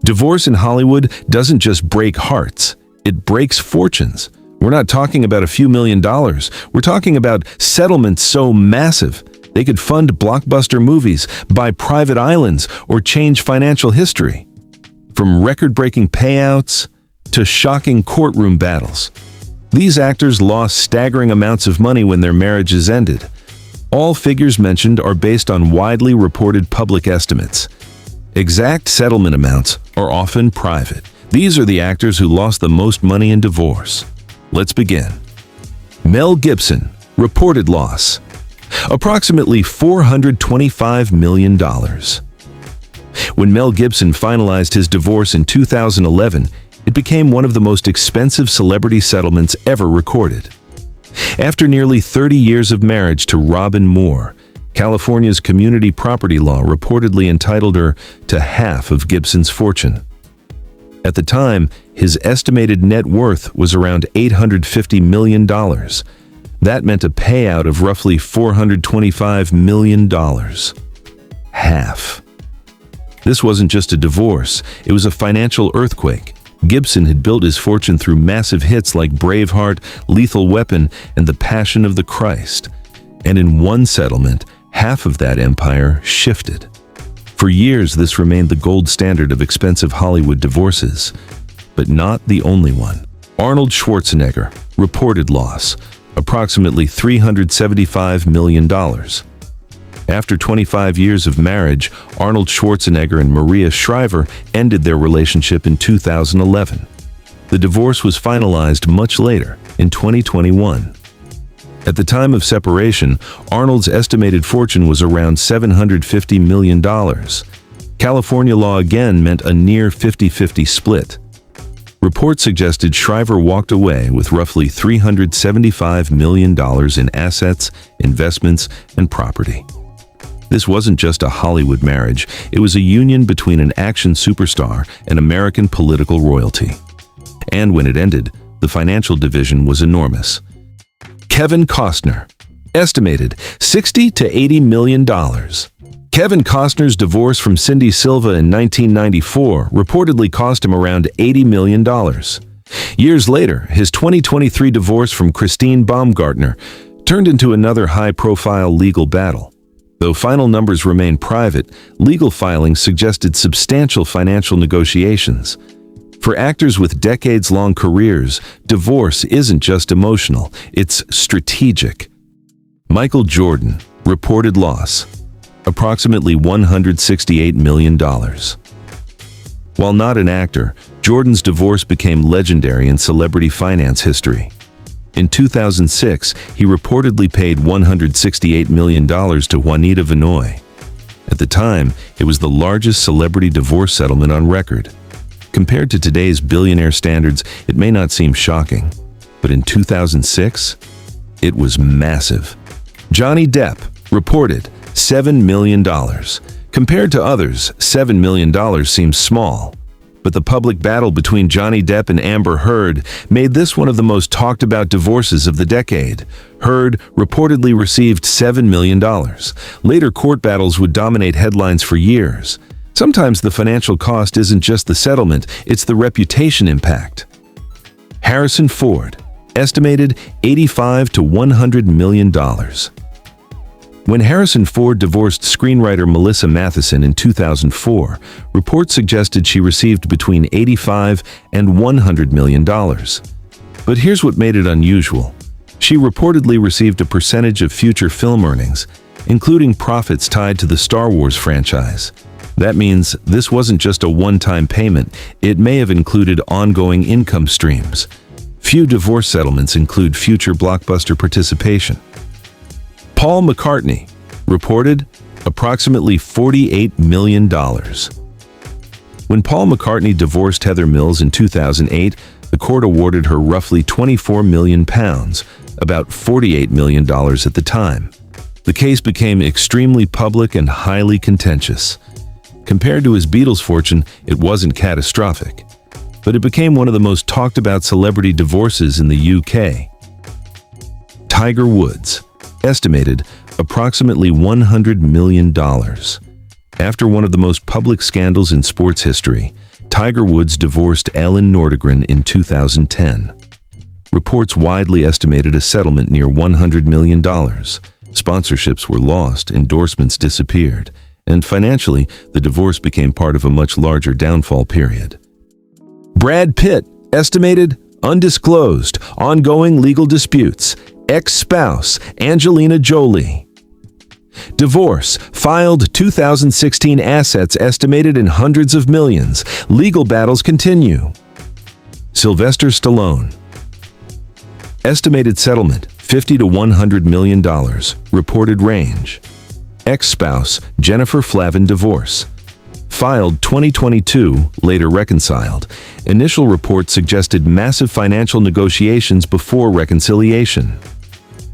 Divorce in Hollywood doesn't just break hearts, it breaks fortunes. We're not talking about a few $1,000,000. We're talking about settlements so massive they could fund blockbuster movies, buy private islands, or change financial history. From record-breaking payouts to shocking courtroom battles, these actors lost staggering amounts of money when their marriages ended. All figures mentioned are based on widely reported public estimates. Exact settlement amounts are often private. These are the actors who lost the most money in divorce. Let's begin. Mel Gibson, reported loss, approximately $425 million. When Mel Gibson finalized his divorce in 2011, it became one of the most expensive celebrity settlements ever recorded. After nearly 30 years of marriage to Robin Moore, California's community property law reportedly entitled her to half of Gibson's fortune. At the time, his estimated net worth was around $850 million. That meant a payout of roughly $425 million. Half. This wasn't just a divorce, it was a financial earthquake. Gibson had built his fortune through massive hits like Braveheart, Lethal Weapon, and The Passion of the Christ. And in one settlement, half of that empire shifted. For years, this remained the gold standard of expensive Hollywood divorces, but not the only one. Arnold Schwarzenegger, reported loss, approximately $375 million. After 25 years of marriage, Arnold Schwarzenegger and Maria Shriver ended their relationship in 2011. The divorce was finalized much later, in 2021. At the time of separation, Arnold's estimated fortune was around $750 million. California law again meant a near 50-50 split. Reports suggested Shriver walked away with roughly $375 million in assets, investments, and property. This wasn't just a Hollywood marriage, it was a union between an action superstar and American political royalty. And when it ended, the financial division was enormous. Kevin Costner, estimated $60 to $80 million. Kevin Costner's divorce from Cindy Silva in 1994 reportedly cost him around $80 million. Years later, his 2023 divorce from Christine Baumgartner turned into another high-profile legal battle. Though final numbers remain private, legal filings suggested substantial financial negotiations. For actors with decades-long careers, divorce isn't just emotional, it's strategic. Michael Jordan, reported loss, approximately $168 million. While not an actor, Jordan's divorce became legendary in celebrity finance history. In 2006, he reportedly paid $168 million to Juanita Vinoy. At the time, it was the largest celebrity divorce settlement on record. Compared to today's billionaire standards, it may not seem shocking, but in 2006, it was massive. Johnny Depp, reported $7 million. Compared to others, $7 million seems small. But the public battle between Johnny Depp and Amber Heard made this one of the most talked about divorces of the decade. Heard reportedly received $7 million. Later court battles would dominate headlines for years. Sometimes the financial cost isn't just the settlement, it's the reputation impact. Harrison Ford, estimated $85 to $100 million. When Harrison Ford divorced screenwriter Melissa Matheson in 2004, reports suggested she received between $85 and $100 million. But here's what made it unusual. She reportedly received a percentage of future film earnings, including profits tied to the Star Wars franchise. That means this wasn't just a one-time payment, it may have included ongoing income streams. Few divorce settlements include future blockbuster participation. Paul McCartney, reported approximately $48 million. When Paul McCartney divorced Heather Mills in 2008, the court awarded her roughly £24 million, about $48 million at the time. The case became extremely public and highly contentious. Compared to his Beatles fortune, it wasn't catastrophic, but it became one of the most talked about celebrity divorces in the UK. Tiger Woods, estimated approximately $100 million. After one of the most public scandals in sports history, Tiger Woods divorced Ellen Nordegren in 2010. Reports widely estimated a settlement near $100 million. Sponsorships were lost, endorsements disappeared, and financially, the divorce became part of a much larger downfall period. Brad Pitt, estimated, undisclosed, ongoing legal disputes. Ex-spouse, Angelina Jolie. Divorce, filed 2016, assets estimated in hundreds of millions. Legal battles continue. Sylvester Stallone. Estimated settlement, $50 to $100 million. Reported range. Ex-spouse, Jennifer Flavin divorce. Filed 2022, later reconciled. Initial reports suggested massive financial negotiations before reconciliation.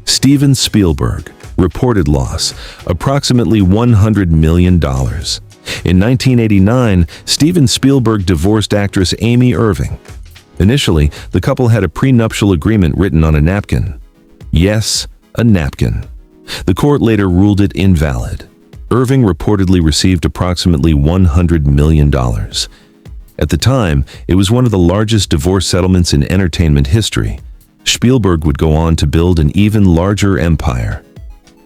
Steven Spielberg. Reported loss, approximately $100 million. In 1989, Steven Spielberg divorced actress Amy Irving. Initially, the couple had a prenuptial agreement written on a napkin. Yes, a napkin. The court later ruled it invalid. Irving reportedly received approximately $100 million. At the time, it was one of the largest divorce settlements in entertainment history. Spielberg would go on to build an even larger empire.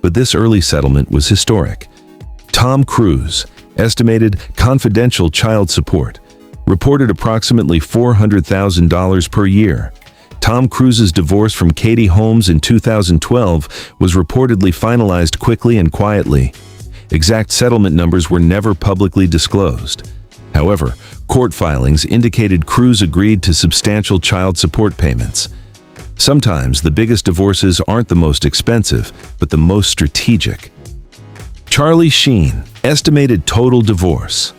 But this early settlement was historic. Tom Cruise, estimated confidential child support, reported approximately $400,000 per year. Tom Cruise's divorce from Katie Holmes in 2012 was reportedly finalized quickly and quietly. Exact settlement numbers were never publicly disclosed. However, court filings indicated Cruise agreed to substantial child support payments. Sometimes the biggest divorces aren't the most expensive, but the most strategic. Charlie Sheen, estimated total divorce.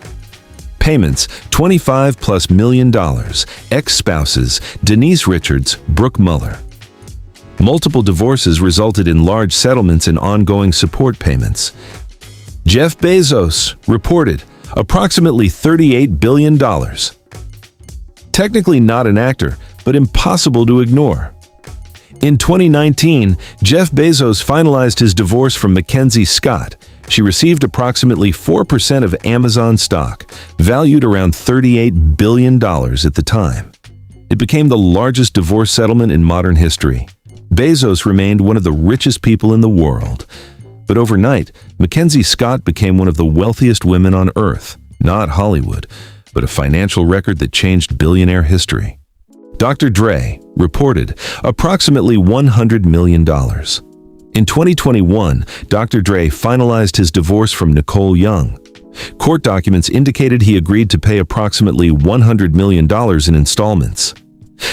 Payments, $25+ million. Ex-spouses, Denise Richards, Brooke Muller. Multiple divorces resulted in large settlements and ongoing support payments. Jeff Bezos, reported, approximately $38 billion. Technically not an actor, but impossible to ignore. In 2019, Jeff Bezos finalized his divorce from Mackenzie Scott. She received approximately 4% of Amazon stock, valued around $38 billion at the time. It became the largest divorce settlement in modern history. Bezos remained one of the richest people in the world. But overnight, Mackenzie Scott became one of the wealthiest women on earth, not Hollywood, but a financial record that changed billionaire history. Dr. Dre reported approximately $100 million. In 2021, Dr. Dre finalized his divorce from Nicole Young. Court documents indicated he agreed to pay approximately $100 million in installments.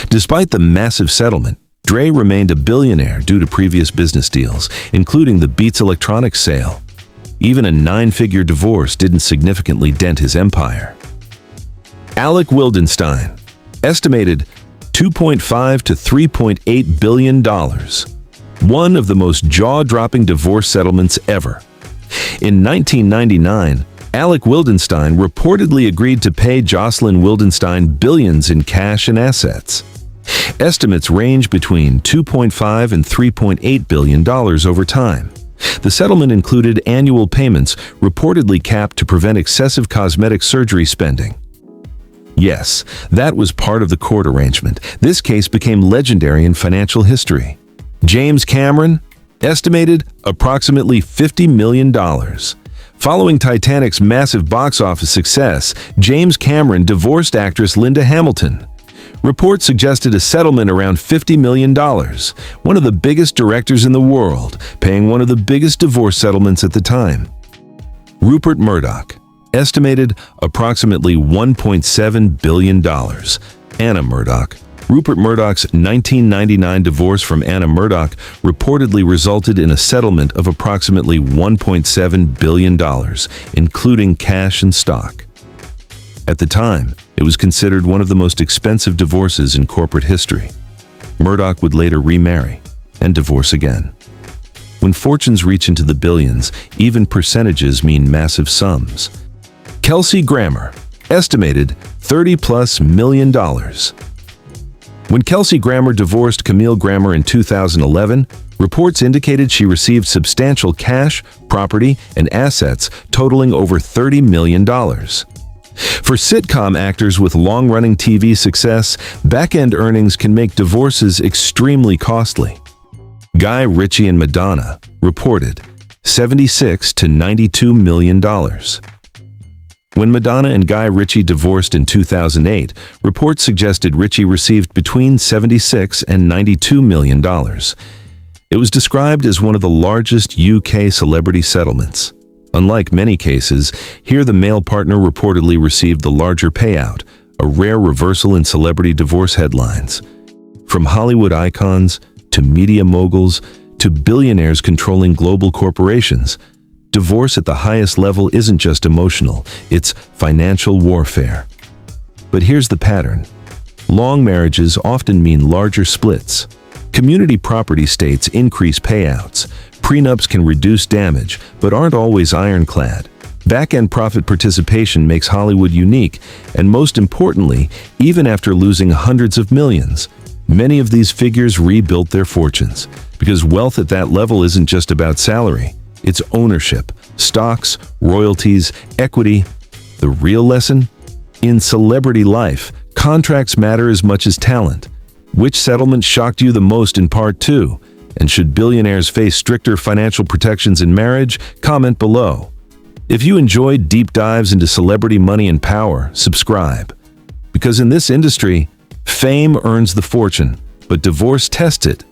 Despite the massive settlement, Dre remained a billionaire due to previous business deals, including the Beats Electronics sale. Even a 9-figure divorce didn't significantly dent his empire. Alec Wildenstein, estimated $2.5 to $3.8 billion. One of the most jaw-dropping divorce settlements ever. In 1999, Alec Wildenstein reportedly agreed to pay Jocelyn Wildenstein billions in cash and assets. Estimates range between $2.5 and $3.8 billion over time. The settlement included annual payments reportedly capped to prevent excessive cosmetic surgery spending. Yes, that was part of the court arrangement. This case became legendary in financial history. James Cameron, estimated approximately $50 million. Following Titanic's massive box office success, James Cameron divorced actress Linda Hamilton. Reports suggested a settlement around $50 million, one of the biggest directors in the world, paying one of the biggest divorce settlements at the time. Rupert Murdoch, estimated approximately $1.7 billion. Anna Murdoch. Rupert Murdoch's 1999 divorce from Anna Murdoch reportedly resulted in a settlement of approximately $1.7 billion, including cash and stock. At the time, it was considered one of the most expensive divorces in corporate history. Murdoch would later remarry and divorce again. When fortunes reach into the billions, even percentages mean massive sums. Kelsey Grammer, estimated $30+ million. When Kelsey Grammer divorced Camille Grammer in 2011, reports indicated she received substantial cash, property, and assets totaling over $30 million. For sitcom actors with long-running TV success, back-end earnings can make divorces extremely costly. Guy Ritchie and Madonna reported $76 to $92 million. When Madonna and Guy Ritchie divorced in 2008, reports suggested Ritchie received between $76 and $92 million. It was described as one of the largest UK celebrity settlements. Unlike many cases, here the male partner reportedly received the larger payout, a rare reversal in celebrity divorce headlines. From Hollywood icons to media moguls to billionaires controlling global corporations, divorce at the highest level isn't just emotional, it's financial warfare. But here's the pattern. Long marriages often mean larger splits. Community property states increase payouts. Prenups can reduce damage, but aren't always ironclad. Back-end profit participation makes Hollywood unique, and most importantly, even after losing hundreds of millions, many of these figures rebuilt their fortunes. Because wealth at that level isn't just about salary, it's ownership, stocks, royalties, equity. The real lesson? In celebrity life, contracts matter as much as talent. Which settlement shocked you the most in Part 2? And should billionaires face stricter financial protections in marriage? Comment below. If you enjoyed deep dives into celebrity money and power, subscribe. Because in this industry, fame earns the fortune, but divorce tests it.